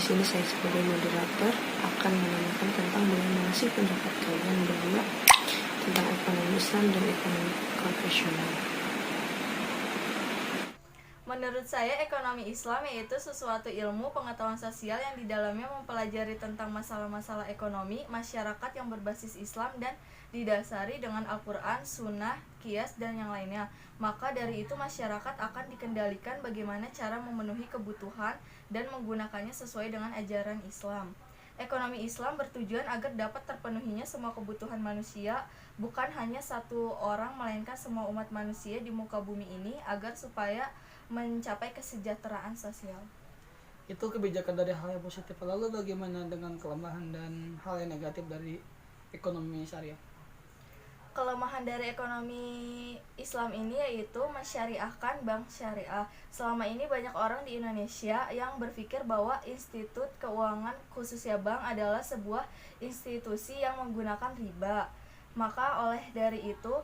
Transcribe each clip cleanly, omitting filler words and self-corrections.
sini saya sebagai moderator akan menanyakan tentang bagaimana sih pendapat kalian berdua tentang ekonomi Islam dan ekonomi konvensional. Menurut saya, ekonomi Islam yaitu suatu ilmu pengetahuan sosial yang di dalamnya mempelajari tentang masalah-masalah ekonomi masyarakat yang berbasis Islam dan didasari dengan Al-Quran, Sunnah, Qiyas, dan yang lainnya. Maka dari itu masyarakat akan dikendalikan bagaimana cara memenuhi kebutuhan dan menggunakannya sesuai dengan ajaran Islam. Ekonomi Islam bertujuan agar dapat terpenuhinya semua kebutuhan manusia, bukan hanya satu orang melainkan semua umat manusia di muka bumi ini, agar supaya mencapai kesejahteraan sosial. Itu kebijakan dari hal yang positif. Lalu bagaimana dengan kelemahan dan hal yang negatif dari ekonomi syariah? Kelemahan dari ekonomi Islam ini yaitu mensyariahkan bank syariah. Selama ini banyak orang di Indonesia yang berpikir bahwa institut keuangan khususnya bank adalah sebuah institusi yang menggunakan riba. Maka oleh dari itu,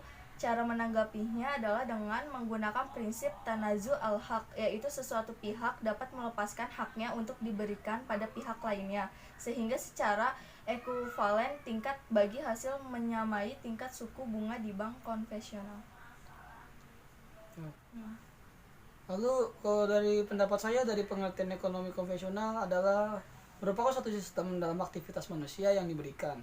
cara menanggapinya adalah dengan menggunakan prinsip tanazu al-haq, yaitu sesuatu pihak dapat melepaskan haknya untuk diberikan pada pihak lainnya, sehingga secara ekuivalen tingkat bagi hasil menyamai tingkat suku bunga di bank konvensional. Lalu kalau dari pendapat saya, dari pengertian ekonomi konvensional adalah merupakan suatu sistem dalam aktivitas manusia yang diberikan.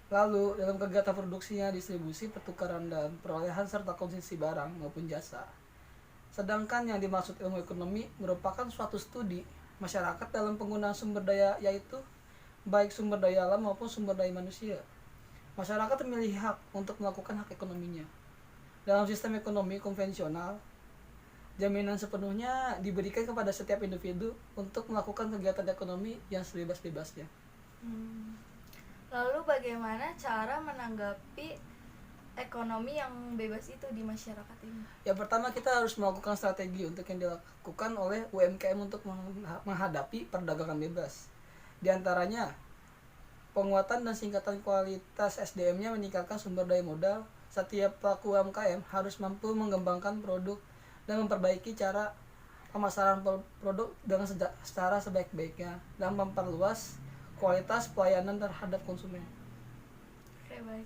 Lalu dalam kegiatan produksinya, distribusi, pertukaran, dan perolehan serta konsumsi barang maupun jasa. Sedangkan yang dimaksud ilmu ekonomi merupakan suatu studi masyarakat dalam penggunaan sumber daya, yaitu baik sumber daya alam maupun sumber daya manusia. Masyarakat memiliki hak untuk melakukan hak ekonominya. Dalam sistem ekonomi konvensional, jaminan sepenuhnya diberikan kepada setiap individu untuk melakukan kegiatan ekonomi yang sebebas-bebasnya. Lalu bagaimana cara menanggapi ekonomi yang bebas itu di masyarakat ini? Yang pertama, kita harus melakukan strategi untuk yang dilakukan oleh UMKM untuk menghadapi perdagangan bebas. Di antaranya, penguatan dan singkatan kualitas SDM-nya, meningkatkan sumber daya modal. Setiap pelaku UMKM harus mampu mengembangkan produk dan memperbaiki cara pemasaran produk dengan secara sebaik-baiknya dan memperluas kualitas pelayanan terhadap konsumen. Baik.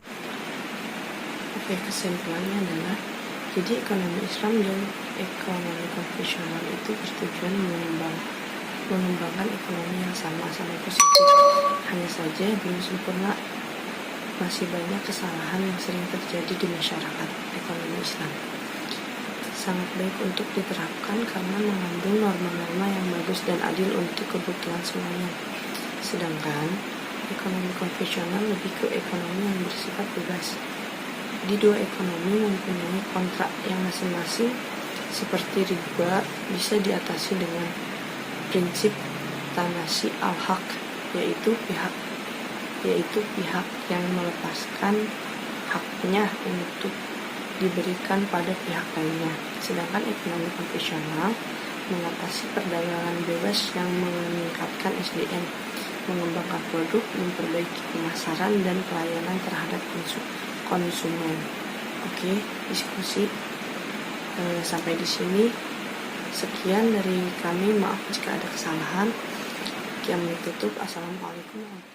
Oke, kesimpulannya adalah jadi ekonomi Islam dan ekonomi konvensional itu bertujuan mengembangkan ekonomi yang sama-sama positif. Hanya saja belum sempurna, masih banyak kesalahan yang sering terjadi di masyarakat ekonomi Islam. Sangat baik untuk diterapkan karena mengandung norma-norma yang bagus dan adil untuk kebutuhan semuanya. Sedangkan ekonomi konvensional lebih ke ekonomi yang bersifat bebas. Di dua ekonomi mempunyai kontrak yang masing-masing, seperti riba bisa diatasi dengan prinsip tanasi al-haq, yaitu pihak yang melepaskan haknya untuk diberikan pada pihak lainnya. Sedangkan ekonomi konvensional mengatasi perdagangan bebas yang meningkatkan SDM, mengembangkan produk, memperbaiki pemasaran dan pelayanan terhadap konsumen. Oke, diskusi sampai di sini. Sekian dari kami, maaf jika ada kesalahan. Kami tutup. Assalamualaikum warahmatullahi wabarakatuh.